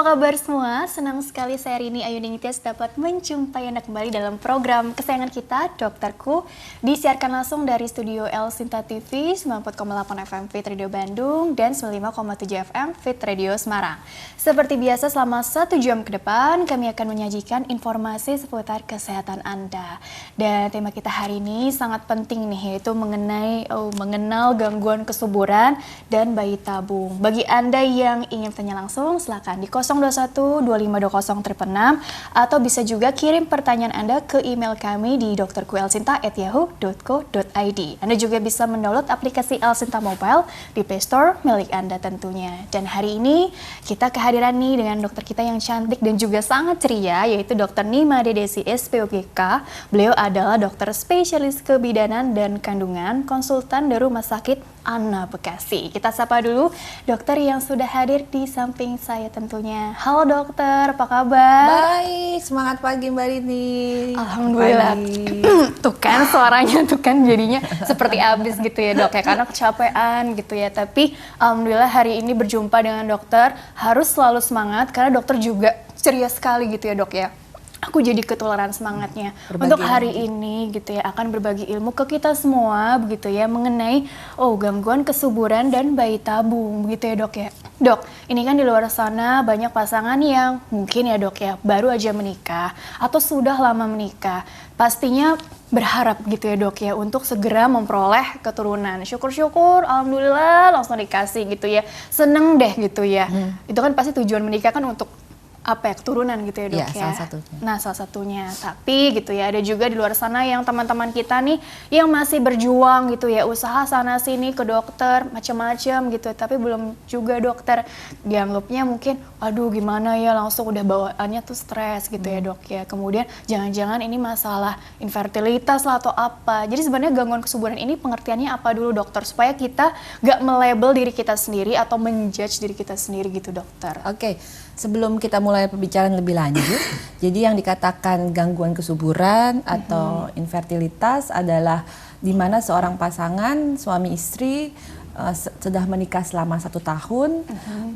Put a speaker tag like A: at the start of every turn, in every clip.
A: kabar semua? Senang sekali saya Rini Ayuning Tias dapat menjumpai Anda kembali dalam program kesayangan kita, Dokterku, disiarkan langsung dari studio El Sinta TV, 94,8 FM Fit Radio Bandung, dan 95,7 FM Fit Radio Semarang. Seperti biasa, selama 1 jam ke depan, kami akan menyajikan informasi seputar kesehatan Anda. Dan tema kita hari ini sangat penting nih, yaitu mengenal gangguan kesuburan dan bayi tabung. Bagi Anda yang ingin tanya langsung, silakan di 021 2520 666 atau bisa juga kirim pertanyaan Anda ke email kami di dokterkuelsinta@yahoo.co.id. Anda juga bisa mendownload aplikasi El Sinta Mobile di Play Store milik Anda tentunya. Dan hari ini kita kehadiran nih dengan dokter kita yang cantik dan juga sangat ceria, yaitu Dr. Nima Dedesi SPOGK. Beliau adalah dokter spesialis kebidanan dan kandungan, konsultan dari Rumah Sakit Anna Bekasi. Kita sapa dulu dokter yang sudah hadir di samping saya tentunya. Halo dokter, apa kabar?
B: Baik, semangat pagi Mbak Rini.
A: Alhamdulillah. Tuh kan suaranya tuh kan jadinya seperti abis gitu ya dok ya, karena kecapean gitu ya. Tapi alhamdulillah hari ini berjumpa dengan dokter harus selalu semangat karena dokter juga ceria sekali gitu ya dok ya. Aku jadi ketularan semangatnya untuk hari ini gitu ya, akan berbagi ilmu ke kita semua begitu ya mengenai gangguan kesuburan dan bayi tabung begitu ya dok ya. Dok, ini kan di luar sana banyak pasangan yang mungkin ya dok ya baru aja menikah atau sudah lama menikah. Pastinya berharap gitu ya dok ya untuk segera memperoleh keturunan. Syukur-syukur alhamdulillah langsung dikasih gitu ya. Seneng deh gitu ya. Itu kan pasti tujuan menikah kan untuk keturunan gitu ya dok ya.
B: Salah satunya.
A: Nah salah satunya, tapi gitu ya ada juga di luar sana yang teman-teman kita nih yang masih berjuang gitu ya, usaha sana sini ke dokter macam-macam gitu, tapi belum juga dokter dianggapnya mungkin aduh gimana ya, langsung udah bawaannya tuh stres gitu ya dok ya. Kemudian jangan-jangan ini masalah infertilitas lah atau apa. Jadi sebenarnya gangguan kesuburan ini pengertiannya apa dulu dokter, supaya kita gak melabel diri kita sendiri atau menjudge diri kita sendiri gitu dokter.
B: Oke. Sebelum kita mulai pembicaraan lebih lanjut, jadi yang dikatakan gangguan kesuburan atau infertilitas adalah di mana seorang pasangan suami istri sudah menikah selama 1 tahun,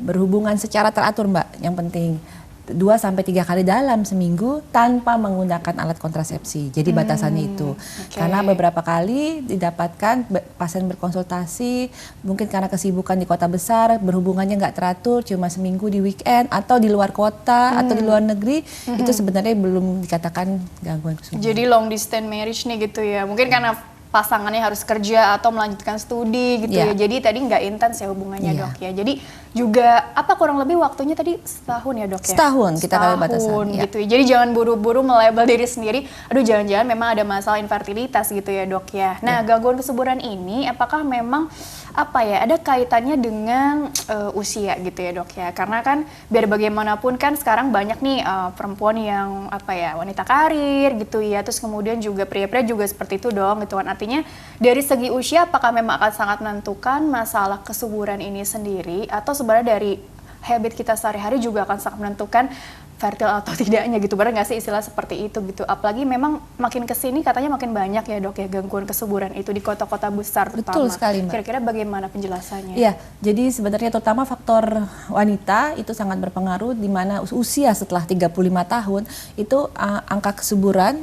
B: berhubungan secara teratur Mbak, yang penting 2-3 kali dalam seminggu tanpa menggunakan alat kontrasepsi. Jadi batasannya itu. Karena beberapa kali didapatkan pasien berkonsultasi, mungkin karena kesibukan di kota besar, berhubungannya nggak teratur, cuma seminggu di weekend atau di luar kota atau di luar negeri, itu sebenarnya belum dikatakan gangguan kesuburan.
A: Jadi long distance marriage nih gitu ya. Mungkin karena pasangannya harus kerja atau melanjutkan studi gitu ya. Jadi tadi nggak intens ya hubungannya dok ya. Jadi juga kurang lebih waktunya tadi setahun ya dok ya?
B: Setahun kita kali batasan
A: gitu ya. Jadi jangan buru-buru melabel diri sendiri, aduh jangan-jangan memang ada masalah infertilitas gitu ya dok ya. Nah gangguan kesuburan ini apakah memang ada kaitannya dengan usia gitu ya dok ya? Karena kan biar bagaimanapun kan sekarang banyak nih perempuan yang wanita karir gitu ya, terus kemudian juga pria-pria juga seperti itu dong gitu kan. Artinya dari segi usia apakah memang akan sangat menentukan masalah kesuburan ini sendiri, atau sebenarnya dari habit kita sehari-hari juga akan sangat menentukan fertil atau tidaknya gitu, benar nggak sih istilah seperti itu gitu. Apalagi memang makin kesini katanya makin banyak ya dok ya gangguan kesuburan itu di kota-kota besar terutama.
B: Betul sekali Mbak.
A: Kira-kira bagaimana penjelasannya?
B: Iya, jadi sebenarnya terutama faktor wanita itu sangat berpengaruh, di mana usia setelah 35 tahun itu angka kesuburan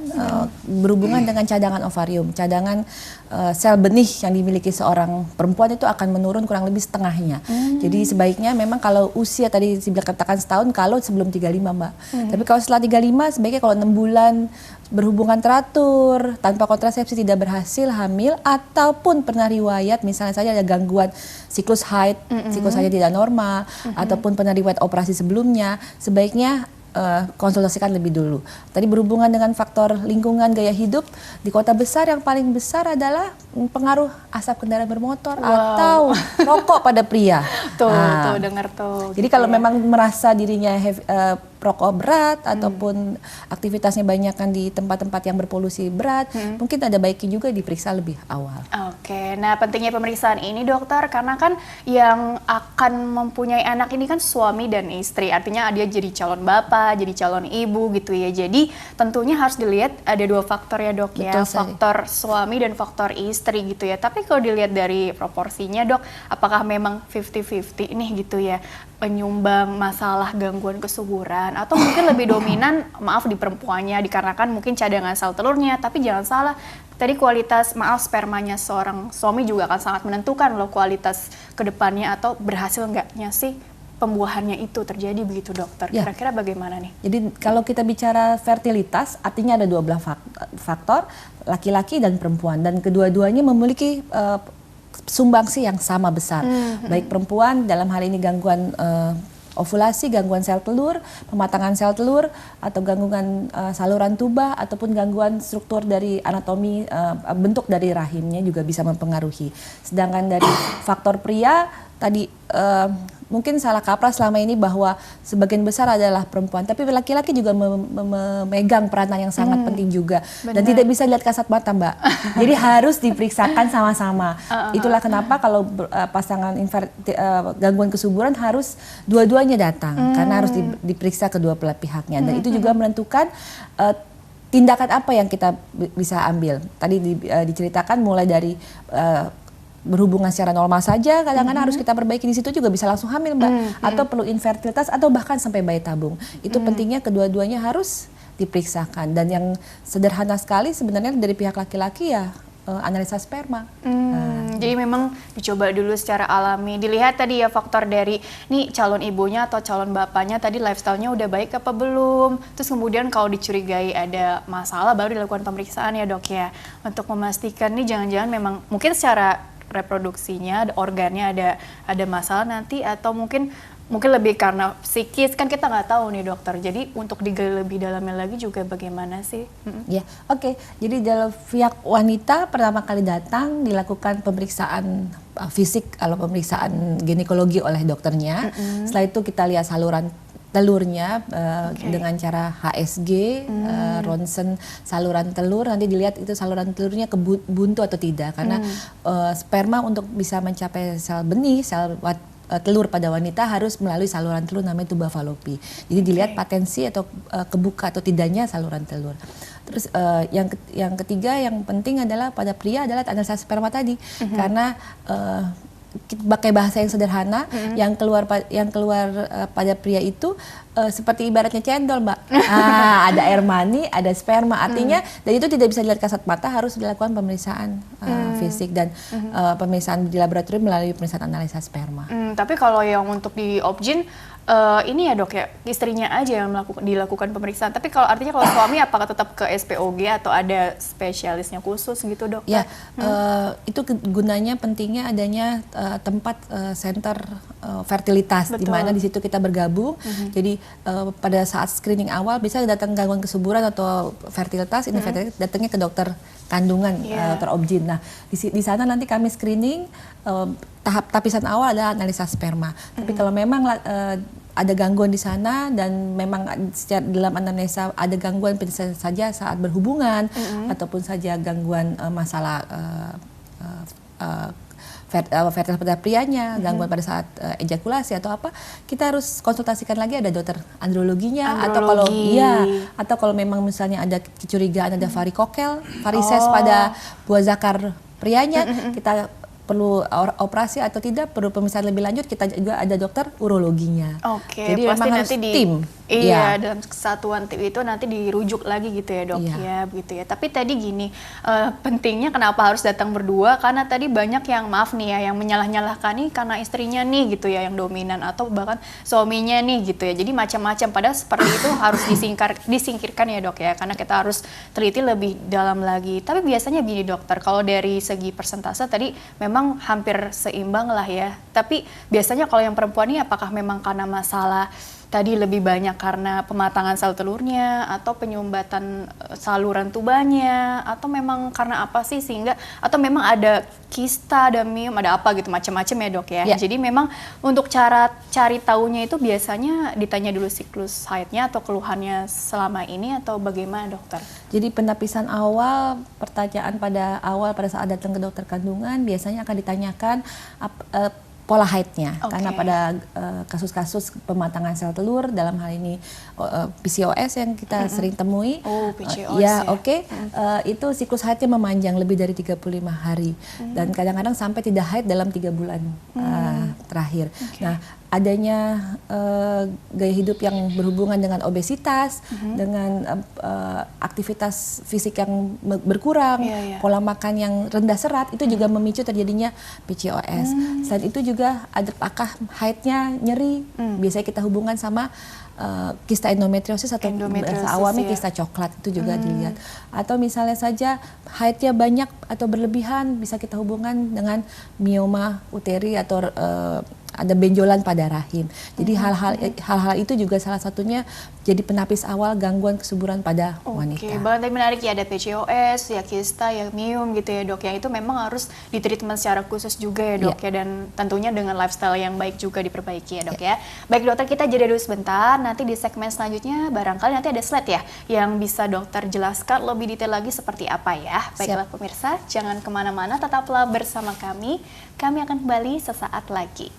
B: berhubungan dengan cadangan ovarium, cadangan sel benih yang dimiliki seorang perempuan itu akan menurun kurang lebih setengahnya. Jadi sebaiknya memang kalau usia tadi dikatakan setahun kalau sebelum 35 Mbak. Tapi kalau setelah 35 sebaiknya kalau 6 bulan berhubungan teratur tanpa kontrasepsi tidak berhasil hamil, ataupun pernah riwayat misalnya saja ada gangguan siklus haid, siklus haidnya tidak normal, ataupun pernah riwayat operasi sebelumnya, sebaiknya konsultasikan lebih dulu. Tadi berhubungan dengan faktor lingkungan, gaya hidup di kota besar, yang paling besar adalah pengaruh asap kendaraan bermotor atau rokok pada pria.
A: Tuh dengar tuh.
B: Jadi kalau memang merasa dirinya rokok berat ataupun aktivitasnya banyak kan di tempat-tempat yang berpolusi berat, mungkin ada baiknya juga diperiksa lebih awal.
A: Oke, nah pentingnya pemeriksaan ini dokter, karena kan yang akan mempunyai anak ini kan suami dan istri, artinya dia jadi calon bapak, jadi calon ibu gitu ya. Jadi tentunya harus dilihat ada 2 faktor ya dok.
B: Betul,
A: ya, faktor suami dan faktor istri gitu ya. Tapi kalau dilihat dari proporsinya dok, apakah memang 50-50 nih gitu ya? penyumbang masalah gangguan kesuburan atau mungkin lebih dominan maaf di perempuannya dikarenakan mungkin cadangan sel telurnya, tapi jangan salah tadi kualitas spermanya seorang suami juga akan sangat menentukan loh kualitas kedepannya atau berhasil enggaknya sih pembuahannya itu terjadi begitu dokter.
B: Ya.
A: Kira-kira bagaimana nih?
B: Jadi kalau kita bicara fertilitas, artinya ada dua belah faktor, laki-laki dan perempuan, dan kedua-duanya memiliki sumbangsi yang sama besar. Baik perempuan dalam hal ini gangguan ovulasi, gangguan sel telur, pematangan sel telur, atau gangguan saluran tuba, ataupun gangguan struktur dari anatomi bentuk dari rahimnya juga bisa mempengaruhi. Sedangkan dari faktor pria tadi mungkin salah kaprah selama ini bahwa sebagian besar adalah perempuan, tapi laki-laki juga memegang peranan yang sangat penting juga.
A: Benar.
B: Dan tidak bisa lihat kasat mata, Mbak. Jadi harus diperiksakan sama-sama. Itulah kenapa kalau pasangan gangguan kesuburan harus dua-duanya datang, karena harus diperiksa kedua belah pihaknya. Dan itu juga menentukan tindakan apa yang kita bisa ambil. Tadi diceritakan mulai dari berhubungan secara normal saja, kadang-kadang harus kita perbaiki di situ juga bisa langsung hamil, Mbak, atau perlu infertilitas atau bahkan sampai bayi tabung. Itu pentingnya kedua-duanya harus diperiksakan. Dan yang sederhana sekali sebenarnya dari pihak laki-laki ya analisa sperma.
A: Jadi memang dicoba dulu secara alami, dilihat tadi ya faktor dari nih calon ibunya atau calon bapaknya tadi lifestyle-nya udah baik apa belum, terus kemudian kalau dicurigai ada masalah baru dilakukan pemeriksaan ya dok ya, untuk memastikan nih jangan-jangan memang mungkin secara reproduksinya, organnya ada masalah nanti, atau mungkin lebih karena psikis, kan kita nggak tahu nih dokter. Jadi untuk digali lebih dalamnya lagi juga bagaimana sih?
B: Ya, oke. Jadi dalam pihak wanita pertama kali datang dilakukan pemeriksaan fisik, kalau pemeriksaan ginekologi oleh dokternya. Setelah itu kita lihat saluran telurnya dengan cara HSG, ronsen saluran telur, nanti dilihat itu saluran telurnya buntu atau tidak, karena sperma untuk bisa mencapai sel benih, sel telur pada wanita harus melalui saluran telur namanya tuba falopi. Jadi dilihat potensi atau kebuka atau tidaknya saluran telur. Terus yang ketiga yang penting adalah pada pria adalah analisa sperma tadi, karena pakai bahasa yang sederhana, yang keluar pada pria itu seperti ibaratnya cendol, Mbak. Ada air mani, ada sperma, artinya dan itu tidak bisa dilihat kasat mata, harus dilakukan pemeriksaan fisik dan pemeriksaan di laboratorium melalui pemeriksaan analisa sperma.
A: Tapi kalau yang untuk di Obgyn ini ya dok ya, istrinya aja yang dilakukan pemeriksaan. Tapi kalau artinya kalau suami apakah tetap ke SPOG atau ada spesialisnya khusus gitu dok?
B: Ya, itu gunanya pentingnya adanya tempat center fertilitas, di mana di situ kita bergabung. Jadi pada saat screening awal bisa datang gangguan kesuburan atau fertilitas, infertilitas, datangnya ke dokter kandungan, dokter Obgyn. Nah, di sana nanti kami screening, tahap tapisan awal adalah analisa sperma. Tapi kalau memang ada gangguan di sana dan memang secara dalam anamnesa ada gangguan saja saat berhubungan ataupun saja gangguan masalah fertilitas pada prianya, gangguan pada saat ejakulasi atau apa, kita harus konsultasikan lagi ada dokter androloginya. Atau kalau memang misalnya ada kecurigaan ada varikokel, varises pada buah zakar prianya, kita perlu operasi atau tidak, perlu pemeriksaan lebih lanjut, kita juga ada dokter urologinya.
A: Jadi
B: pasti
A: memang
B: nanti
A: harus
B: tim.
A: Iya, dalam kesatuan tim itu nanti dirujuk lagi gitu ya dok, ya begitu ya. Tapi tadi gini, pentingnya kenapa harus datang berdua? Karena tadi banyak yang maaf nih ya, yang menyalah-nyalahkan nih karena istrinya nih gitu ya yang dominan, atau bahkan suaminya nih gitu ya. Jadi macam-macam. Padahal seperti itu harus disingkirkan ya dok ya, karena kita harus teliti lebih dalam lagi. Tapi biasanya gini dokter, kalau dari segi persentase tadi memang hampir seimbang lah ya. Tapi biasanya kalau yang perempuan ini apakah memang karena masalah tadi lebih banyak karena pematangan sel telurnya atau penyumbatan saluran tubanya, atau memang karena apa sih sehingga, atau memang ada kista, ada miom, ada apa gitu macam-macam ya dok ya. Jadi memang untuk cara cari taunya itu biasanya ditanya dulu siklus haidnya atau keluhannya selama ini atau bagaimana dokter?
B: Jadi penapisan awal, pertanyaan pada saat datang ke dokter kandungan biasanya akan ditanyakan pola haidnya, karena pada kasus-kasus pematangan sel telur dalam hal ini PCOS yang kita sering temui, itu siklus haidnya memanjang lebih dari 35 hari dan kadang-kadang sampai tidak haid dalam 3 bulan terakhir. Nah, adanya gaya hidup yang berhubungan dengan obesitas, dengan aktivitas fisik yang berkurang, pola makan yang rendah serat, itu juga memicu terjadinya PCOS. Selain itu juga apakah haidnya nyeri, biasanya kita hubungan sama kista endometriosis atau bahasa awamnya kista coklat, itu juga dilihat. Atau misalnya saja haidnya banyak atau berlebihan, bisa kita hubungan dengan mioma uteri atau ada benjolan pada rahim. Jadi hal-hal itu juga salah satunya jadi penapis awal gangguan kesuburan pada wanita.
A: Oke, banget tadi menarik ya, ada PCOS, ya kista, ya miom gitu ya dok. Yang itu memang harus ditreatment secara khusus juga ya dok ya, dan tentunya dengan lifestyle yang baik juga diperbaiki ya dok ya. Baik dokter, kita jeda dulu sebentar, nanti di segmen selanjutnya barangkali nanti ada slide ya yang bisa dokter jelaskan lebih detail lagi seperti apa ya. Baiklah pemirsa, jangan kemana-mana, tetaplah bersama kami akan kembali sesaat lagi.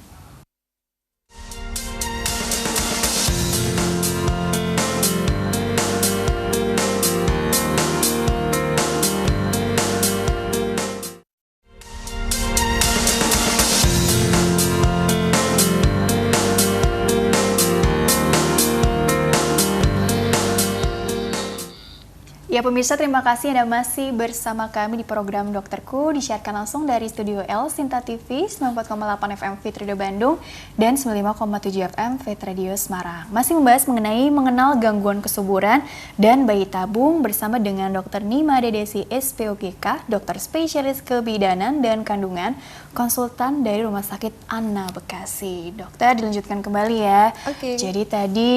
A: Ya pemirsa, terima kasih Anda masih bersama kami di program Dokterku, disiarkan langsung dari Studio L, Sinta TV, 94,8 FM Fit Radio Bandung, dan 95,7 FM Fit Radio Semarang. Masih membahas mengenal gangguan kesuburan dan bayi tabung bersama dengan Dr. Nima Dedesi SPOGK, dokter spesialis kebidanan dan kandungan, konsultan dari Rumah Sakit Anna Bekasi. Dokter, dilanjutkan kembali ya.
B: Oke.
A: Jadi tadi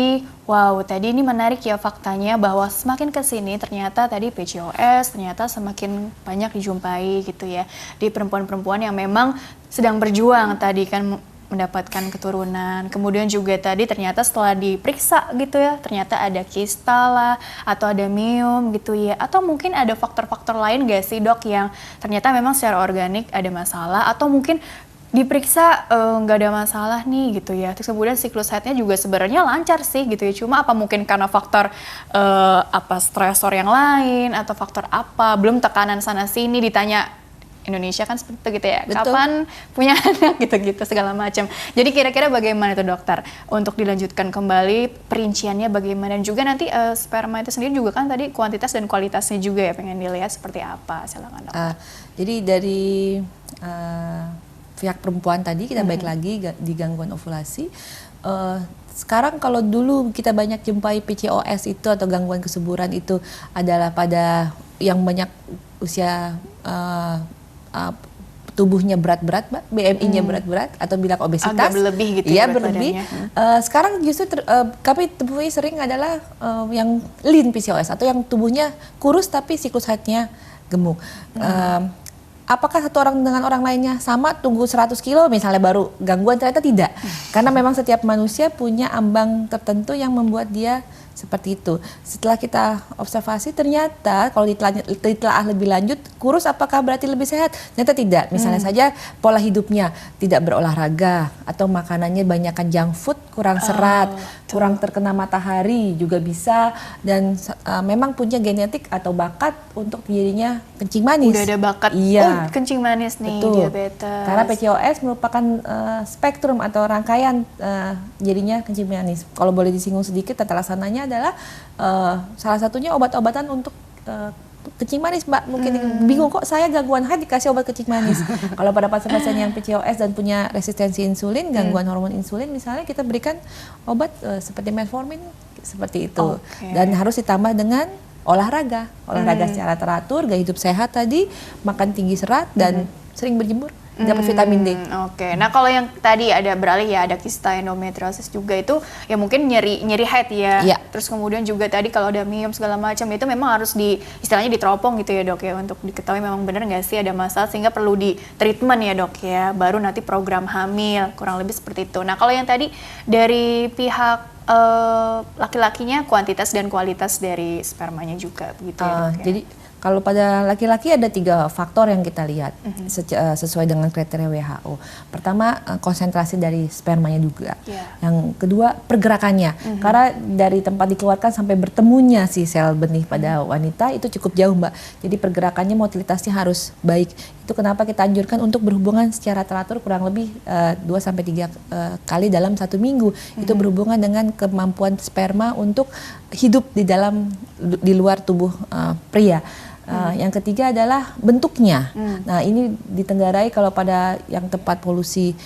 A: ini menarik ya faktanya bahwa semakin kesini ternyata tadi PCOS ternyata semakin banyak dijumpai gitu ya di perempuan-perempuan yang memang sedang berjuang tadi kan mendapatkan keturunan. Kemudian juga tadi ternyata setelah diperiksa gitu ya, ternyata ada kista lah atau ada miom gitu ya. Atau mungkin ada faktor-faktor lain gak sih dok yang ternyata memang secara organik ada masalah, atau mungkin diperiksa nggak ada masalah nih gitu ya. Terus kemudian siklus haidnya juga sebenarnya lancar sih gitu ya. Cuma apa mungkin karena faktor stresor yang lain atau faktor apa, belum tekanan sana sini, ditanya Indonesia kan seperti itu gitu ya.
B: Betul.
A: Kapan punya anak gitu-gitu segala macam. Jadi kira-kira bagaimana itu dokter untuk dilanjutkan kembali perinciannya bagaimana, dan juga nanti sperma itu sendiri juga kan tadi kuantitas dan kualitasnya juga ya pengen dilihat seperti apa. Silakan dokter.
B: Jadi dari pihak perempuan tadi kita balik lagi di gangguan ovulasi. Sekarang kalau dulu kita banyak jumpai PCOS itu atau gangguan kesuburan itu adalah pada yang banyak usia tubuhnya berat-berat, BMI-nya berat-berat atau bilang obesitas.
A: Agak berlebih gitu
B: ya,
A: berat
B: berlebih.
A: badannya.
B: Sekarang justru kami temui sering adalah yang lean PCOS atau yang tubuhnya kurus tapi siklus haidnya gemuk. Apakah satu orang dengan orang lainnya sama, tunggu 100 kilo misalnya baru gangguan? Ternyata tidak. Karena memang setiap manusia punya ambang tertentu yang membuat dia seperti itu. Setelah kita observasi ternyata kalau ditelaah lebih lanjut, kurus apakah berarti lebih sehat? Ternyata tidak. Misalnya saja pola hidupnya tidak berolahraga atau makanannya banyakkan junk food, kurang serat, kurang terkena matahari juga bisa, dan memang punya genetik atau bakat untuk jadinya kencing manis.
A: Udah ada bakat.
B: Iya.
A: Kencing manis nih,
B: betul.
A: diabetes.
B: Karena PCOS merupakan spektrum atau rangkaian jadinya kencing manis. Kalau boleh disinggung sedikit, tata laksananya adalah salah satunya obat-obatan untuk kencing manis, Mbak. Mungkin bingung kok saya gangguan haid dikasih obat kencing manis. Kalau pada pasien-pasien yang PCOS dan punya resistensi insulin, gangguan hormon insulin misalnya, kita berikan obat seperti metformin seperti itu. Dan harus ditambah dengan olahraga secara teratur, gaya hidup sehat tadi, makan tinggi serat dan sering berjemur, dapat vitamin D.
A: Nah kalau yang tadi ada beralih ya, ada kista endometriosis juga itu ya mungkin nyeri haid ya. Terus kemudian juga tadi kalau ada miom segala macam itu memang harus istilahnya diteropong gitu ya dok ya, untuk diketahui memang benar nggak sih ada masalah sehingga perlu di treatment ya dok ya, baru nanti program hamil, kurang lebih seperti itu. Nah kalau yang tadi dari pihak laki-lakinya, kuantitas dan kualitas dari spermanya juga begitu ya dok ya. Jadi
B: kalau pada laki-laki ada 3 faktor yang kita lihat sesuai dengan kriteria WHO. Pertama, konsentrasi dari spermanya juga. Yang kedua, pergerakannya. Karena dari tempat dikeluarkan sampai bertemunya si sel benih pada wanita itu cukup jauh, Mbak. Jadi pergerakannya, motilitasnya harus baik. Itu kenapa kita anjurkan untuk berhubungan secara teratur kurang lebih 2-3 kali dalam 1 minggu. Itu berhubungan dengan kemampuan sperma untuk hidup di luar tubuh pria. Yang ketiga adalah bentuknya. Nah, ini ditenggarai kalau pada yang tempat polusi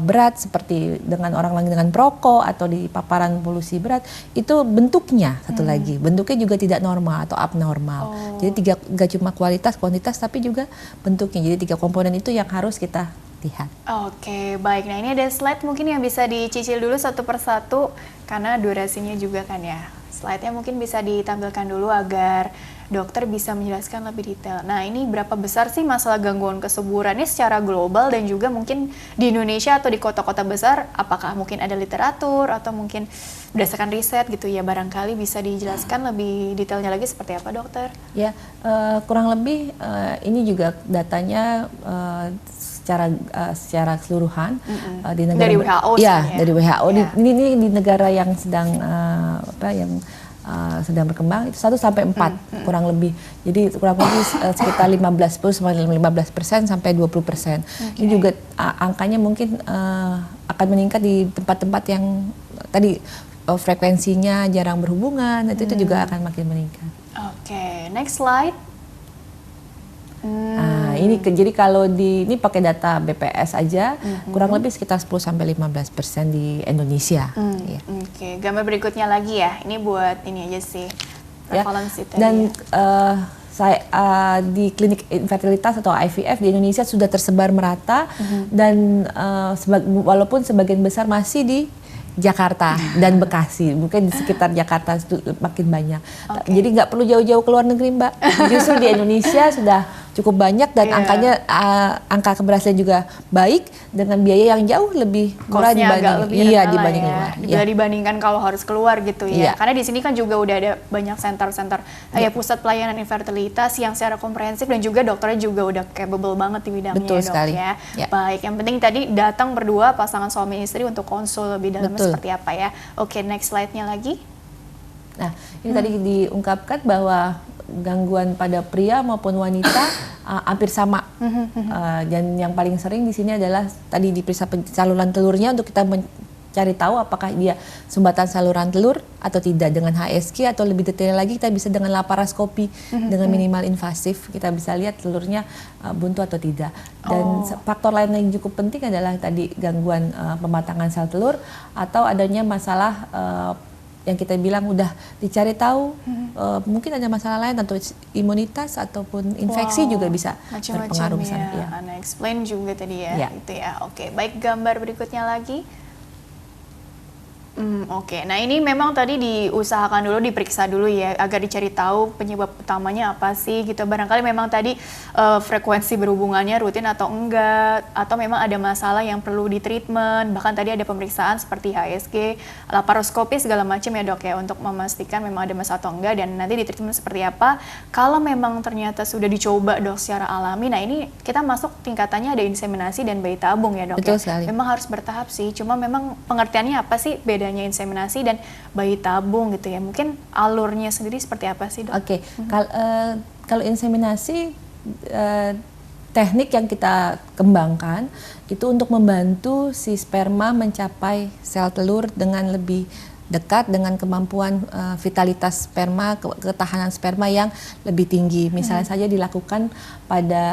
B: berat seperti dengan orang lain dengan perokok atau di paparan polusi berat, itu bentuknya satu lagi, bentuknya juga tidak normal atau abnormal. Jadi gak cuma kualitas, kuantitas, tapi juga bentuknya. Jadi 3 komponen itu yang harus kita lihat.
A: Oke, baik. Nah, ini ada slide mungkin yang bisa dicicil dulu satu persatu karena durasinya juga kan ya. Slide-nya mungkin bisa ditampilkan dulu agar dokter bisa menjelaskan lebih detail. Nah, ini berapa besar sih masalah gangguan kesuburan ini secara global dan juga mungkin di Indonesia atau di kota-kota besar, apakah mungkin ada literatur atau mungkin berdasarkan riset gitu ya, barangkali bisa dijelaskan lebih detailnya lagi seperti apa, dokter?
B: Ya, kurang lebih ini juga datanya secara keseluruhan di negara
A: dari WHO
B: ya,
A: ya?
B: Dari WHO.
A: Ya.
B: Ini di negara yang sedang sedang berkembang itu 1-4 kurang lebih. Jadi kurang lebih sekitar 15% sampai 20%. Ini juga angkanya mungkin akan meningkat di tempat-tempat yang tadi frekuensinya jarang berhubungan, itu juga akan makin meningkat.
A: Oke, next slide.
B: Nah, jadi kalau ini pakai data BPS aja, kurang lebih sekitar 10-15% di Indonesia. Ya.
A: Oke, gambar berikutnya lagi ya. Ini buat ini aja sih, prevalensi tadi.
B: Dan saya di klinik infertilitas atau IVF di Indonesia sudah tersebar merata, dan walaupun sebagian besar masih di Jakarta dan Bekasi, mungkin di sekitar Jakarta itu makin banyak. Jadi nggak perlu jauh-jauh ke luar negeri, Mbak. Justru di Indonesia sudah cukup banyak dan angka keberhasilan juga baik dengan biaya yang jauh lebih murah dibanding luar.
A: Bila dibandingkan kalau harus keluar gitu ya. Karena di sini kan juga udah ada banyak center-center kayak pusat pelayanan infertilitas yang secara komprehensif dan juga dokternya juga udah capable banget di bidangnya.
B: Betul
A: dok
B: sekali.
A: Ya. Baik, yang penting tadi datang berdua pasangan suami istri untuk konsul lebih dalam seperti apa ya. Oke, next slide-nya lagi.
B: Nah, ini tadi diungkapkan bahwa gangguan pada pria maupun wanita hampir sama. Dan yang paling sering di sini adalah tadi diperiksa saluran telurnya untuk kita mencari tahu apakah dia sumbatan saluran telur atau tidak dengan HSG, atau lebih detail lagi kita bisa dengan laparoskopi dengan minimal invasif kita bisa lihat telurnya buntu atau tidak. Dan faktor lain yang cukup penting adalah tadi gangguan pematangan sel telur atau adanya masalah yang kita bilang udah dicari tahu, mungkin ada masalah lain atau imunitas ataupun infeksi juga bisa berpengaruh
A: ya.
B: Ya.
A: Unexplained juga tadi ya. Gitu ya. Oke, baik, gambar berikutnya lagi. Oke, nah ini memang tadi diusahakan dulu, diperiksa dulu ya, agar dicari tahu penyebab utamanya apa sih gitu. Barangkali memang tadi frekuensi berhubungannya rutin atau enggak, atau memang ada masalah yang perlu ditreatment. Bahkan tadi ada pemeriksaan seperti HSG, laparoskopi segala macam ya dok ya, untuk memastikan memang ada masalah atau enggak, dan nanti ditreatment seperti apa. Kalau memang ternyata sudah dicoba dok secara alami, nah ini kita masuk tingkatannya ada inseminasi dan bayi tabung ya dok.
B: Betul
A: ya.
B: sekali.
A: Memang harus bertahap sih, cuma memang pengertiannya apa sih bedanya inseminasi dan bayi tabung gitu ya, mungkin alurnya sendiri seperti apa sih dok?
B: Oke, kalau inseminasi teknik yang kita kembangkan itu untuk membantu si sperma mencapai sel telur dengan lebih dekat dengan kemampuan vitalitas sperma, ketahanan sperma yang lebih tinggi. Misalnya saja dilakukan pada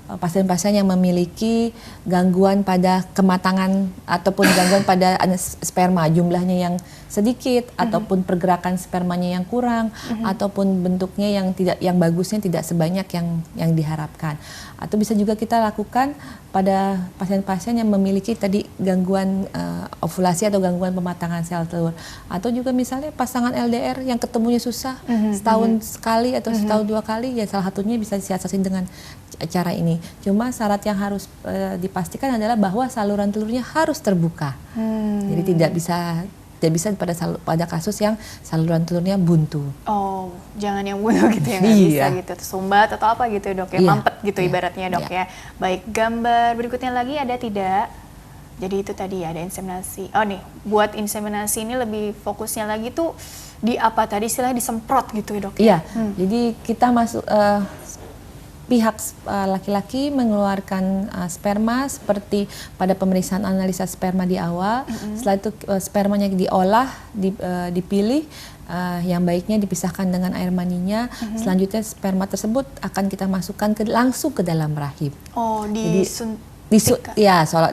B: pasien-pasien yang memiliki gangguan pada kematangan ataupun gangguan pada sperma, jumlahnya yang sedikit ataupun pergerakan spermanya yang kurang ataupun bentuknya yang bagusnya tidak sebanyak yang diharapkan. Atau bisa juga kita lakukan pada pasien-pasien yang memiliki tadi gangguan ovulasi atau gangguan pematangan sel telur, atau juga misalnya pasangan LDR yang ketemunya susah setahun sekali atau setahun 2 kali, ya salah satunya bisa disiasati dengan cara ini. Cuma syarat yang harus dipastikan adalah bahwa saluran telurnya harus terbuka. Jadi tidak bisa pada kasus yang saluran telurnya buntu.
A: Oh, jangan yang buntu gitu ya, nggak bisa gitu, tersumbat atau apa gitu ya dok ya, mampet gitu ibaratnya dok ya. Baik, gambar berikutnya lagi ada tidak? Jadi itu tadi ada inseminasi. Oh nih, buat inseminasi ini lebih fokusnya lagi tuh di apa tadi, istilahnya disemprot gitu ya dok?
B: Iya, jadi kita masuk pihak laki-laki mengeluarkan sperma seperti pada pemeriksaan analisa sperma di awal. Setelah itu spermanya diolah, dipilih yang baiknya dipisahkan dengan air maninya. Selanjutnya sperma tersebut akan kita masukkan langsung ke dalam rahim.
A: Oh,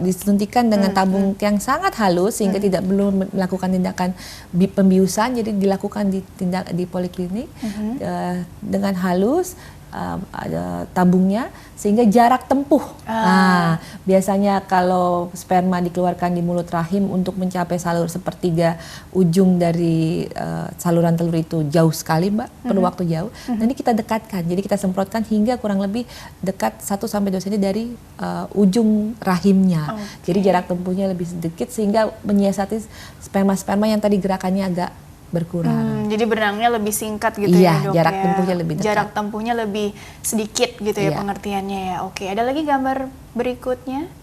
B: disuntikan dengan tabung yang sangat halus sehingga tidak perlu melakukan tindakan pembiusan. Jadi dilakukan di poliklinik dengan halus. Ada tabungnya sehingga jarak tempuh. Nah, biasanya kalau sperma dikeluarkan di mulut rahim untuk mencapai salur sepertiga ujung dari saluran telur itu jauh sekali, Mbak, perlu waktu jauh. Nanti kita dekatkan, jadi kita semprotkan hingga kurang lebih dekat 1-2 cm dari ujung rahimnya. Jadi jarak tempuhnya lebih sedikit sehingga menyiasati sperma-sperma yang tadi gerakannya agak berkurang.
A: Jadi benangnya lebih singkat gitu ya, Dok,
B: jarak tempuhnya lebih dekat.
A: Jarak tempuhnya lebih sedikit gitu ya pengertiannya ya. Oke, ada lagi gambar berikutnya.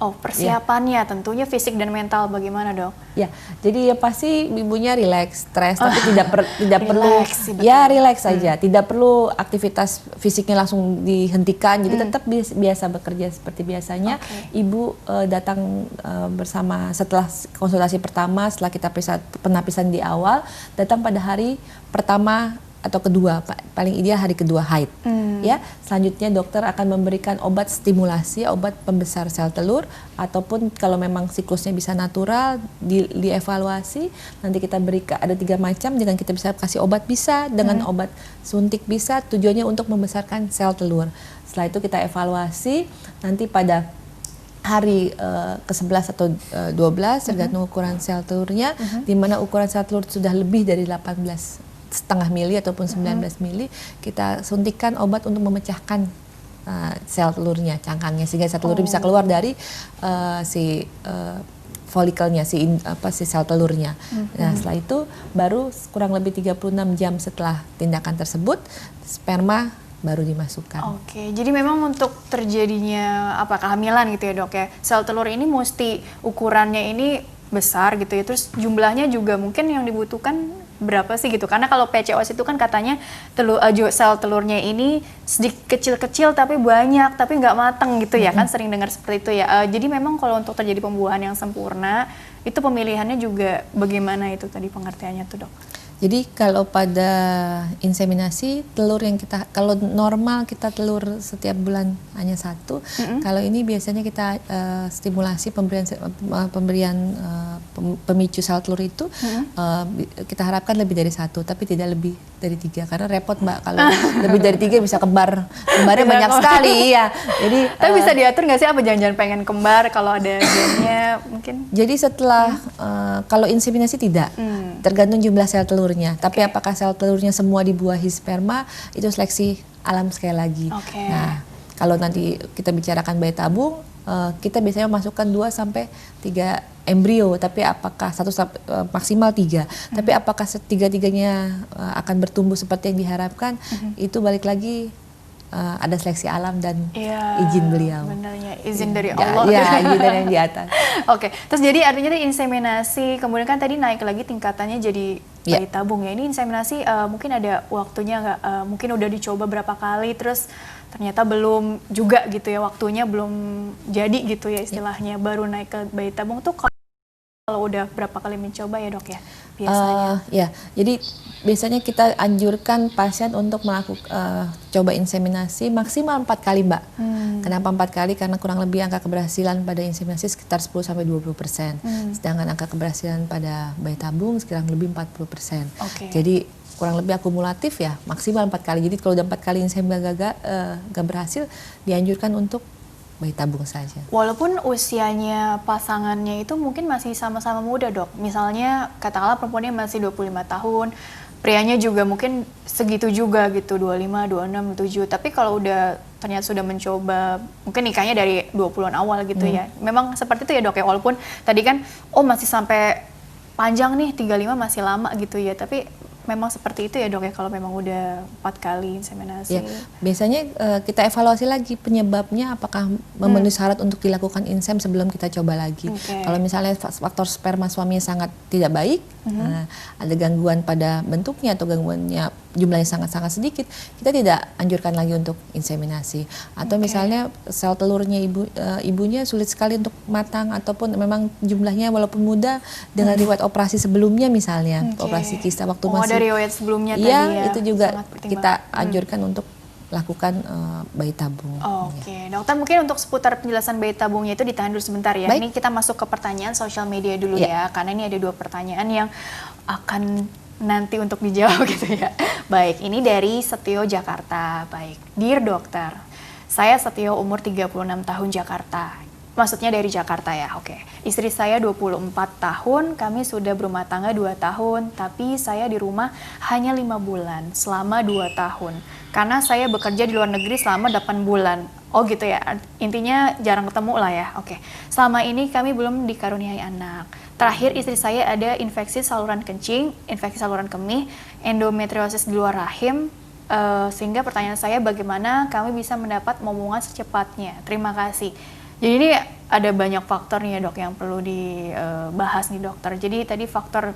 A: Oh, persiapannya tentunya fisik dan mental bagaimana, Dok?
B: Ya, jadi ya pasti ibunya rileks, stres, tapi tidak perlu
A: sih,
B: rileks saja, tidak perlu aktivitas fisiknya langsung dihentikan, jadi tetap biasa bekerja seperti biasanya. Ibu datang bersama setelah konsultasi pertama, setelah kita penapisan di awal, datang pada hari pertama atau kedua, paling ideal hari kedua haid. Ya, selanjutnya dokter akan memberikan obat stimulasi, obat pembesar sel telur, ataupun kalau memang siklusnya bisa natural, dievaluasi. Nanti kita berikan ada 3 macam, dengan kita bisa kasih obat bisa, dengan obat suntik bisa. Tujuannya untuk membesarkan sel telur. Setelah itu kita evaluasi, nanti pada hari ke-11 atau 12 tergantung ukuran sel telurnya, di mana ukuran sel telur sudah lebih dari 18,5 mili ataupun 19 mili, kita suntikan obat untuk memecahkan sel telurnya, cangkangnya, sehingga sel telur bisa keluar dari folikelnya, si sel telurnya. Nah, setelah itu baru kurang lebih 36 jam setelah tindakan tersebut, sperma baru dimasukkan.
A: Oke, jadi memang untuk terjadinya kehamilan gitu ya, Dok ya, sel telur ini mesti ukurannya ini besar gitu ya, terus jumlahnya juga mungkin yang dibutuhkan berapa sih gitu, karena kalau PCOS itu kan katanya sel telurnya ini sedikit kecil-kecil tapi banyak, tapi nggak matang gitu ya kan, sering dengar seperti itu ya. Jadi memang kalau untuk terjadi pembuahan yang sempurna itu pemilihannya juga bagaimana itu tadi pengertiannya tuh, Dok?
B: Jadi kalau pada inseminasi telur yang kalau normal kita telur setiap bulan hanya 1, kalau ini biasanya kita stimulasi pemberian pemicu sel telur itu kita harapkan lebih dari 1, tapi tidak lebih dari 3, karena repot, Mbak, kalau lebih dari 3 bisa kembarnya banyak sekali ya. Jadi
A: tapi bisa diatur nggak sih, apa jangan-jangan pengen kembar kalau ada gennya mungkin?
B: Jadi setelah kalau inseminasi tidak, tergantung jumlah sel telur. Tapi apakah sel telurnya semua dibuahi sperma, itu seleksi alam sekali lagi. Nah, kalau nanti kita bicarakan bayi tabung, kita biasanya memasukkan 2-3 embrio, tapi apakah maksimal 3, tapi apakah tiga-tiganya akan bertumbuh seperti yang diharapkan, itu balik lagi ada seleksi alam dan izin beliau.
A: Benernya, izin dari Allah.
B: Ya, izin dari yang di atas.
A: Oke, terus jadi artinya inseminasi, kemudian kan tadi naik lagi tingkatannya jadi bayi tabung ya. Ini inseminasi mungkin ada waktunya nggak? Mungkin udah dicoba berapa kali, terus ternyata belum juga gitu ya, waktunya belum jadi gitu ya istilahnya, baru naik ke bayi tabung tuh kalau udah berapa kali mencoba ya, Dok ya biasanya?
B: Jadi biasanya kita anjurkan pasien untuk melakukan coba inseminasi maksimal 4 kali, Mbak. Kenapa 4 kali? Karena kurang lebih angka keberhasilan pada inseminasi sekitar 10-20%. Sedangkan angka keberhasilan pada bayi tabung sekitar lebih 40%. Jadi kurang lebih akumulatif ya, maksimal 4 kali. Jadi kalau udah 4 kali inseminasi gak berhasil, dianjurkan untuk bayi tabung saja.
A: Walaupun usianya pasangannya itu mungkin masih sama-sama muda, Dok. Misalnya katakanlah perempuannya masih 25 tahun, prianya juga mungkin segitu juga gitu, 25, 26, 27. Tapi kalau udah ternyata sudah mencoba, mungkin nikahnya dari 20-an awal gitu ya. Memang seperti itu ya, Dok ya. Walaupun tadi kan masih sampai panjang nih, 35 masih lama gitu ya. Tapi memang seperti itu ya dok ya kalau memang udah 4 kali inseminasi.
B: Ya, biasanya kita evaluasi lagi penyebabnya apakah memenuhi syarat untuk dilakukan insem sebelum kita coba lagi. Kalau misalnya faktor sperma suaminya sangat tidak baik, ada gangguan pada bentuknya atau gangguannya jumlahnya sangat-sangat sedikit, kita tidak anjurkan lagi untuk inseminasi. Atau misalnya sel telurnya ibunya sulit sekali untuk matang ataupun memang jumlahnya walaupun muda dengan riwayat operasi sebelumnya misalnya, operasi kista waktu masih
A: dari riwayat sebelumnya tadi
B: ya,
A: ya.
B: itu juga kita anjurkan untuk lakukan bayi tabung.
A: Oke, dokter mungkin untuk seputar penjelasan bayi tabungnya itu ditahan dulu sebentar ya.
B: Baik.
A: Ini kita masuk ke pertanyaan sosial media dulu ya, karena ini ada 2 pertanyaan yang akan nanti untuk dijawab gitu ya. Baik, ini dari Setio Jakarta. Baik, Dear Dokter, saya Setio umur 36 tahun Jakarta. Maksudnya dari Jakarta ya, oke. Istri saya 24 tahun, kami sudah berumah tangga 2 tahun, tapi saya di rumah hanya 5 bulan selama 2 tahun. Karena saya bekerja di luar negeri selama 8 bulan. Oh gitu ya, intinya jarang ketemu lah ya, oke. Selama ini kami belum dikaruniai anak. Terakhir istri saya ada infeksi saluran kencing, infeksi saluran kemih, endometriosis di luar rahim, sehingga pertanyaan saya bagaimana kami bisa mendapat momongan secepatnya. Terima kasih. Jadi ini ada banyak faktor nih ya dok yang perlu dibahas nih dokter. Jadi tadi faktor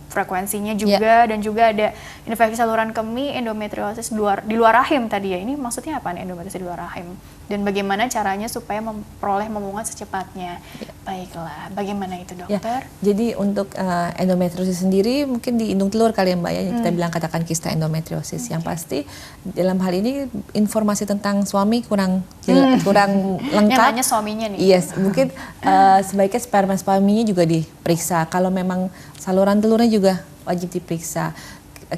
A: frekuensinya juga dan juga ada infeksi saluran kemih, endometriosis di luar rahim tadi ya. Ini maksudnya apa nih endometriosis di luar rahim? Dan bagaimana caranya supaya memperoleh momongan secepatnya? Baiklah, bagaimana itu dokter?
B: Ya, jadi untuk endometriosis sendiri mungkin di indung telur kali ya Mbak ya, kita bilang katakan kista endometriosis. Yang pasti dalam hal ini informasi tentang suami kurang kurang lengkap.
A: Yang nanya suaminya nih.
B: Yes, mungkin sebaiknya sperma suaminya juga diperiksa. Kalau memang saluran telurnya juga wajib diperiksa.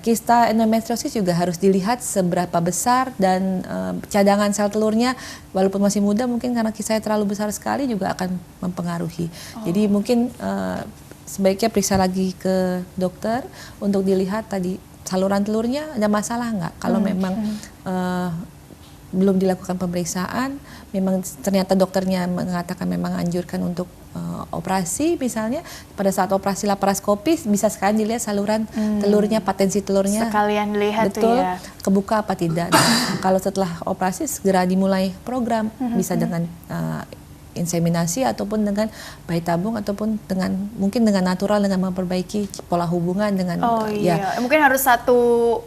B: Kista endometriosis juga harus dilihat seberapa besar dan cadangan sel telurnya walaupun masih muda mungkin karena kisahnya terlalu besar sekali juga akan mempengaruhi. Jadi mungkin sebaiknya periksa lagi ke dokter untuk dilihat tadi saluran telurnya ada masalah nggak. Kalau memang belum dilakukan pemeriksaan, memang ternyata dokternya mengatakan memang anjurkan untuk operasi misalnya, pada saat operasi laparoskopi bisa sekalian dilihat saluran telurnya, potensi telurnya
A: sekalian dilihat
B: betul
A: tuh ya.
B: kebuka apa tidak. Nah, kalau setelah operasi segera dimulai program, bisa dengan inseminasi ataupun dengan bayi tabung ataupun dengan mungkin dengan natural dengan memperbaiki pola hubungan dengan
A: mungkin harus satu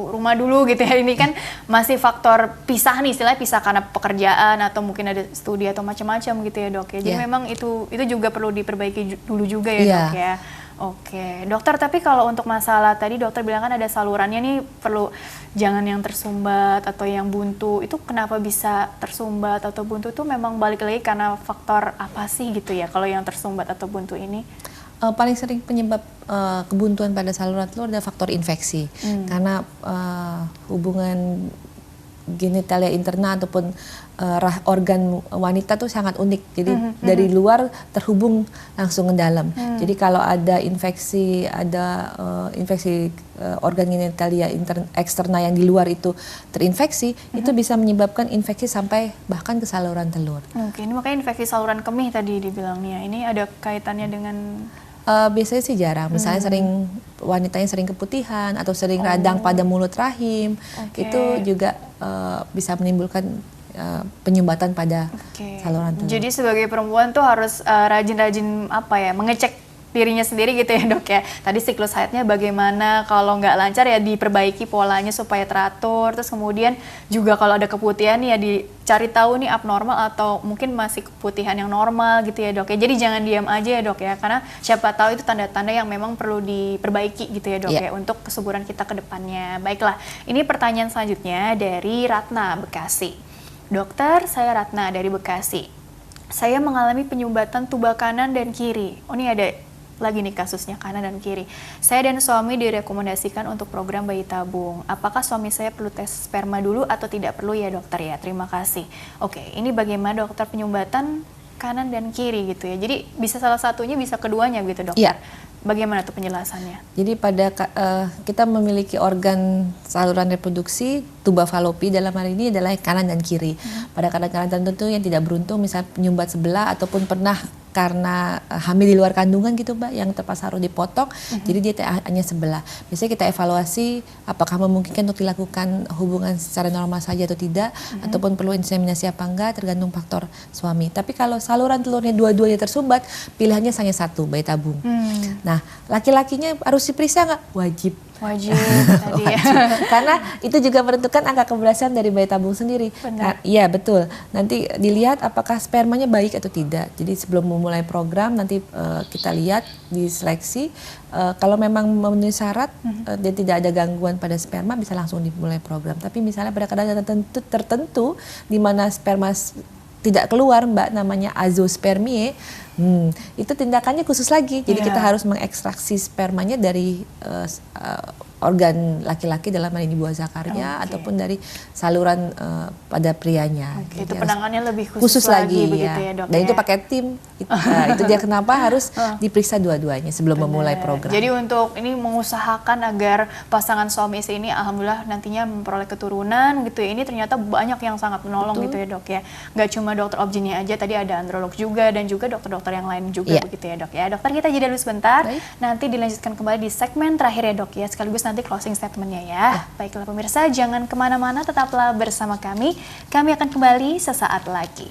A: rumah dulu gitu ya. Ini kan masih faktor pisah nih, istilahnya pisah karena pekerjaan atau mungkin ada studi atau macam-macam gitu ya dok ya. Jadi memang itu juga perlu diperbaiki dulu juga ya dok ya. Oke, dokter, tapi kalau untuk masalah tadi dokter bilang kan ada salurannya nih perlu jangan yang tersumbat atau yang buntu. Itu kenapa bisa tersumbat atau buntu itu memang balik lagi karena faktor apa sih gitu ya kalau yang tersumbat atau buntu ini?
B: Paling sering penyebab kebuntuan pada saluran telur adalah faktor infeksi karena hubungan genitalia interna ataupun organ wanita tuh sangat unik. Jadi dari luar terhubung langsung ke dalam. Jadi kalau ada infeksi, organ genitalia eksterna yang di luar itu terinfeksi, itu bisa menyebabkan infeksi sampai bahkan ke saluran telur.
A: Oke, ini makanya infeksi saluran kemih tadi dibilangnya. Ini ada kaitannya dengan
B: biasanya sih jarang, misalnya wanitanya sering keputihan atau sering radang pada mulut rahim, itu juga bisa menimbulkan penyumbatan pada saluran telur.
A: Jadi sebagai perempuan tuh harus rajin-rajin mengecek dirinya sendiri gitu ya dok ya. Tadi siklus haidnya bagaimana, kalau nggak lancar ya diperbaiki polanya supaya teratur. Terus kemudian juga kalau ada keputihan ya dicari tahu nih abnormal atau mungkin masih keputihan yang normal gitu ya dok ya. Jadi jangan diam aja ya dok ya, karena siapa tahu itu tanda-tanda yang memang perlu diperbaiki gitu ya dok ya untuk kesuburan kita ke depannya. Baiklah, ini pertanyaan selanjutnya dari Ratna Bekasi. Dokter, saya Ratna dari Bekasi. Saya mengalami penyumbatan tuba kanan dan kiri. Oh ini ada lagi nih kasusnya kanan dan kiri. Saya dan suami direkomendasikan untuk program bayi tabung. Apakah suami saya perlu tes sperma dulu atau tidak perlu ya dokter ya? Terima kasih. Oke, ini bagaimana dokter penyumbatan kanan dan kiri gitu ya? Jadi bisa salah satunya, bisa keduanya gitu dokter?
B: Iya.
A: Bagaimana tuh penjelasannya?
B: Jadi pada kita memiliki organ saluran reproduksi tuba falopi dalam hal ini adalah kanan dan kiri. Pada kadang-kadang tertentu yang tidak beruntung misalnya penyumbat sebelah ataupun pernah karena hamil di luar kandungan gitu Mbak, yang terpaksa harus dipotong, jadi dia hanya sebelah. Biasanya kita evaluasi apakah memungkinkan untuk dilakukan hubungan secara normal saja atau tidak, ataupun perlu inseminasi apa enggak, tergantung faktor suami. Tapi kalau saluran telurnya dua-duanya tersumbat, pilihannya hanya satu, bayi tabung. Nah, laki-lakinya harus diperiksa nggak? Wajib.
A: Wajib tadi ya.
B: Karena itu juga menentukan angka keberhasilan dari bayi tabung sendiri.
A: Benar.
B: Iya betul. Nanti dilihat apakah spermanya baik atau tidak. Jadi sebelum memulai program nanti kita lihat diseleksi. Kalau memang memenuhi syarat dan tidak ada gangguan pada sperma, bisa langsung dimulai program. Tapi misalnya pada keadaan tertentu di mana sperma tidak keluar Mbak, namanya azoospermie, itu tindakannya khusus lagi. Jadi kita harus mengekstraksi spermanya dari organ laki-laki, dalam hal ini buah zakarnya, ataupun dari saluran pada prianya.
A: Itu penanganannya lebih khusus lagi begitu ya Dok.
B: Dan itu pakai tim. Itu dia kenapa harus diperiksa dua-duanya sebelum memulai program.
A: Jadi untuk ini mengusahakan agar pasangan suami istri ini alhamdulillah nantinya memperoleh keturunan gitu ya. Ini ternyata banyak yang sangat menolong gitu ya Dok ya. Gak cuma dokter obgynnya aja, tadi ada androlog juga dan juga dokter-dokter yang lain juga begitu ya Dok ya. Dokter, kita jeda dulu sebentar. Nanti dilanjutkan kembali di segmen terakhir ya Dok ya. Sekaligus nanti closing statementnya ya. Baiklah pemirsa, jangan kemana-mana, tetaplah bersama kami. Kami akan kembali sesaat lagi.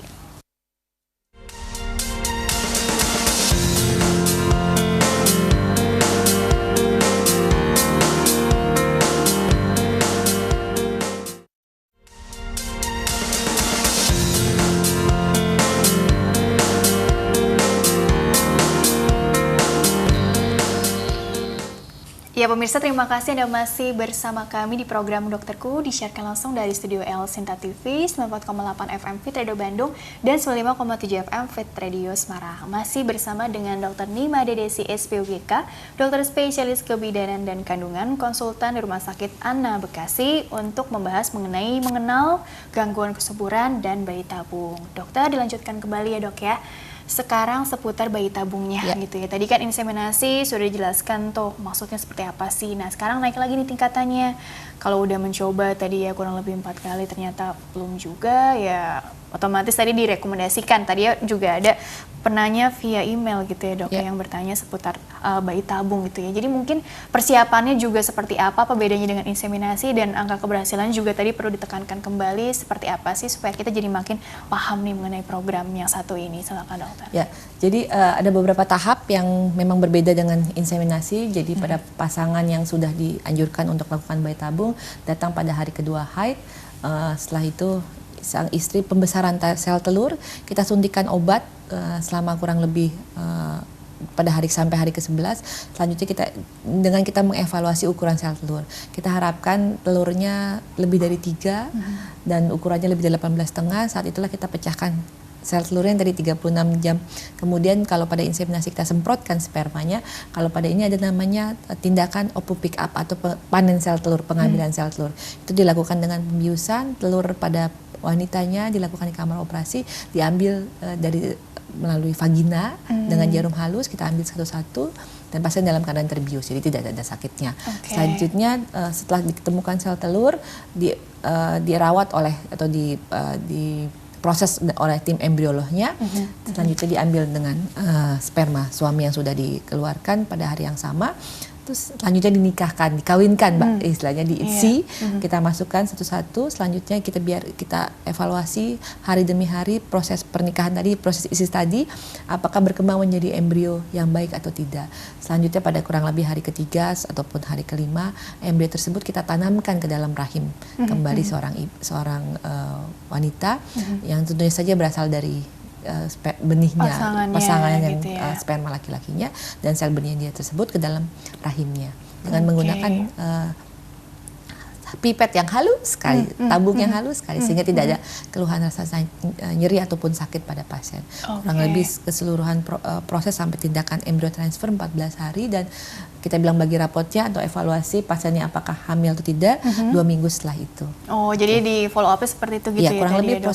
A: Ya pemirsa, terima kasih Anda masih bersama kami di program Dokterku, disiarkan langsung dari Studio L Sinta TV, 94,8 FM Fit Radio Bandung, dan 95,7 FM Fit Radio Semarang. Masih bersama dengan Dr. Nima Dedesi SPOGK, dokter spesialis kebidanan dan kandungan, konsultan di Rumah Sakit Anna Bekasi, untuk membahas mengenal gangguan kesuburan dan bayi tabung. Dokter, dilanjutkan kembali ya Dok ya. Sekarang seputar bayi tabungnya gitu ya. Tadi kan inseminasi sudah dijelaskan tuh maksudnya seperti apa sih. Nah sekarang naik lagi nih tingkatannya. Kalau udah mencoba tadi ya kurang lebih 4 kali ternyata belum juga ya, otomatis tadi direkomendasikan. Tadi ya juga ada penanya via email gitu ya Dok yang bertanya seputar bayi tabung gitu ya. Jadi mungkin persiapannya juga seperti apa bedanya dengan inseminasi, dan angka keberhasilan juga tadi perlu ditekankan kembali seperti apa sih supaya kita jadi makin paham nih mengenai program yang satu ini. Silakan Dokter.
B: Ya, jadi ada beberapa tahap yang memang berbeda dengan inseminasi. Jadi pada pasangan yang sudah dianjurkan untuk melakukan bayi tabung datang pada hari kedua haid, setelah itu sang istri pembesaran sel telur, kita suntikan obat selama kurang lebih pada sampai hari ke-11. Selanjutnya kita mengevaluasi ukuran sel telur. Kita harapkan telurnya lebih dari 3 dan ukurannya lebih dari 18,5. Saat itulah kita pecahkan sel telurnya dari 36 jam. Kemudian kalau pada inseminasi kita semprotkan spermanya, kalau pada ini ada namanya tindakan opu pick up atau panen sel telur, pengambilan sel telur. Itu dilakukan dengan pembiusan telur pada wanitanya, dilakukan di kamar operasi, diambil melalui vagina dengan jarum halus, kita ambil satu-satu dan pasien dalam keadaan terbius, jadi tidak ada sakitnya. Selanjutnya setelah ditemukan sel telur, dirawat oleh atau diproses oleh tim embriolognya. Selanjutnya diambil dengan sperma suami yang sudah dikeluarkan pada hari yang sama. Terus selanjutnya dikawinkan Mbak, istilahnya diisi, kita masukkan satu-satu. Selanjutnya kita evaluasi hari demi hari proses pernikahan tadi, proses isi tadi, apakah berkembang menjadi embrio yang baik atau tidak. Selanjutnya pada kurang lebih hari ketiga ataupun hari kelima, embrio tersebut kita tanamkan ke dalam rahim kembali seorang wanita yang tentunya saja berasal dari benihnya, pasangan yang gitu ya. Sperma laki-lakinya dan sel benih dia tersebut ke dalam rahimnya dengan menggunakan pipet yang halus sekali, tabung yang halus sekali, sehingga tidak ada keluhan rasa nyeri ataupun sakit pada pasien. Kurang lebih keseluruhan proses sampai tindakan embrio transfer 14 hari, dan kita bilang bagi rapotnya atau evaluasi pasiennya apakah hamil atau tidak 2 minggu setelah itu. Oh,
A: jadi di follow up seperti itu gitu ya?
B: Kurang lebih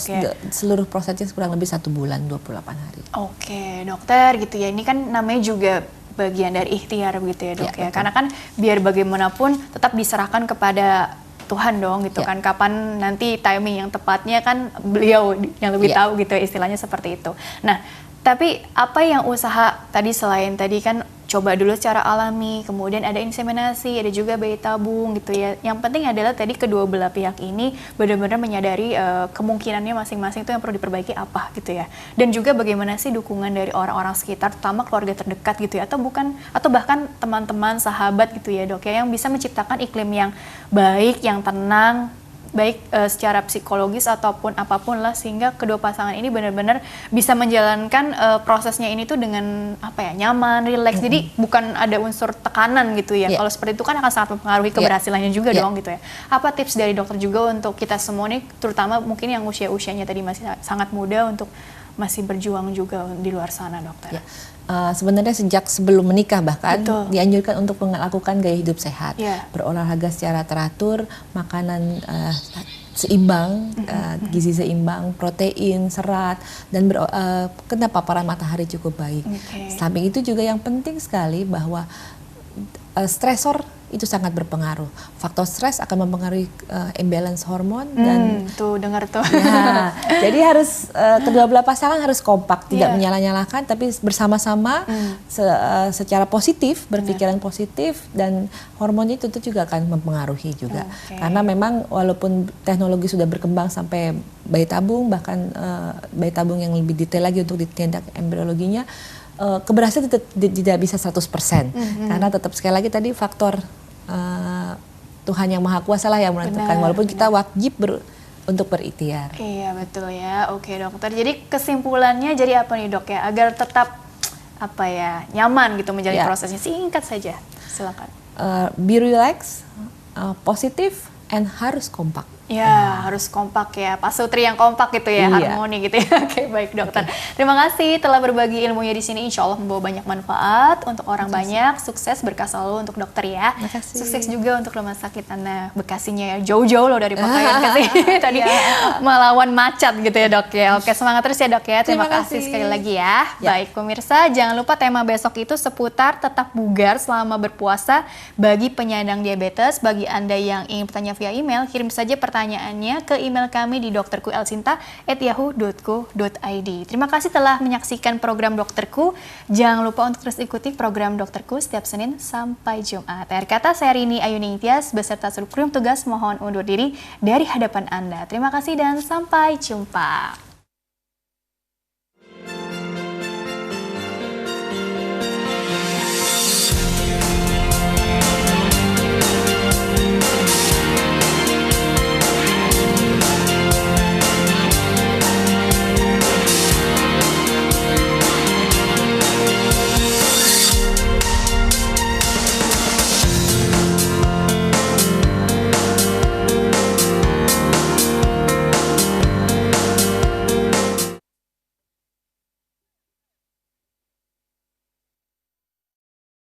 B: seluruh prosesnya kurang lebih 1 bulan 28 hari.
A: Oke, dokter gitu ya. Ini kan namanya juga bagian dari ikhtiar gitu ya Dok ya. Karena kan biar bagaimanapun tetap diserahkan kepada Tuhan dong gitu kan, kapan nanti timing yang tepatnya kan beliau yang lebih tahu gitu istilahnya seperti itu. Nah Tapi apa yang usaha tadi selain tadi kan coba dulu secara alami, kemudian ada inseminasi, ada juga bayi tabung gitu ya. Yang penting adalah tadi kedua belah pihak ini benar-benar menyadari kemungkinannya masing-masing itu yang perlu diperbaiki apa gitu ya. Dan juga bagaimana sih dukungan dari orang-orang sekitar, terutama keluarga terdekat gitu ya, atau bahkan teman-teman, sahabat gitu ya dok ya, yang bisa menciptakan iklim yang baik, yang tenang, baik secara psikologis ataupun apapun lah, sehingga kedua pasangan ini benar-benar bisa menjalankan prosesnya ini tuh dengan apa ya, nyaman, rileks. Jadi bukan ada unsur tekanan gitu ya. Kalau seperti itu kan akan sangat mempengaruhi keberhasilannya juga dong gitu ya. Apa tips dari dokter juga untuk kita semua nih, terutama mungkin yang usia-usianya tadi masih sangat muda, untuk masih berjuang juga di luar sana, dokter?
B: Sebenarnya sejak sebelum menikah bahkan dianjurkan untuk melakukan gaya hidup sehat, berolahraga secara teratur, makanan seimbang, gizi seimbang, protein, serat, dan kena paparan matahari cukup baik. Samping itu juga yang penting sekali bahwa stresor itu sangat berpengaruh. Faktor stres akan mempengaruhi imbalance hormon dan
A: tuh dengar tuh.
B: Ya, jadi harus kedua belah pasangan harus kompak, tidak menyalah-nyalahkan, tapi bersama-sama secara positif, berpikiran positif, dan hormonnya itu juga akan mempengaruhi juga. Karena memang walaupun teknologi sudah berkembang sampai bayi tabung, bahkan bayi tabung yang lebih detail lagi untuk ditindak embriologinya, keberhasilan tidak bisa 100%. Karena tetap sekali lagi tadi faktor Tuhan yang Maha Kuasa lah yang menentukan, walaupun kita wajib untuk berikhtiar.
A: Iya betul ya. Oke dokter, jadi kesimpulannya jadi apa nih dok ya, agar tetap apa ya, nyaman gitu menjalani prosesnya, singkat saja silakan.
B: Be relax, positif, and harus kompak.
A: Ya, harus kompak ya, Pak Sutri yang kompak gitu ya, harmoni gitu ya. Oke, baik dokter. Terima kasih telah berbagi ilmunya di sini. Insya Allah membawa banyak manfaat untuk orang banyak. Sukses, berkah selalu untuk dokter ya. Sukses juga untuk Rumah Sakit Ana Bekasinya ya. Jauh-jauh loh dari Pakaian ke sini. Tadi melawan macat gitu ya dok ya. Oke, semangat terus ya dok ya. Terima kasih sekali lagi ya. Baik pemirsa, jangan lupa tema besok itu seputar tetap bugar selama berpuasa bagi penyandang diabetes. Bagi Anda yang ingin bertanya via email, kirim saja pertanyaannya ke email kami di dokterku@yahoo.co.id. Terima kasih telah menyaksikan program Dokterku. Jangan lupa untuk terus ikuti program Dokterku setiap Senin sampai Jumat. Akhir kata, saya Rini Ayuni Intias beserta seluruh kru tugas mohon undur diri dari hadapan Anda. Terima kasih dan sampai jumpa.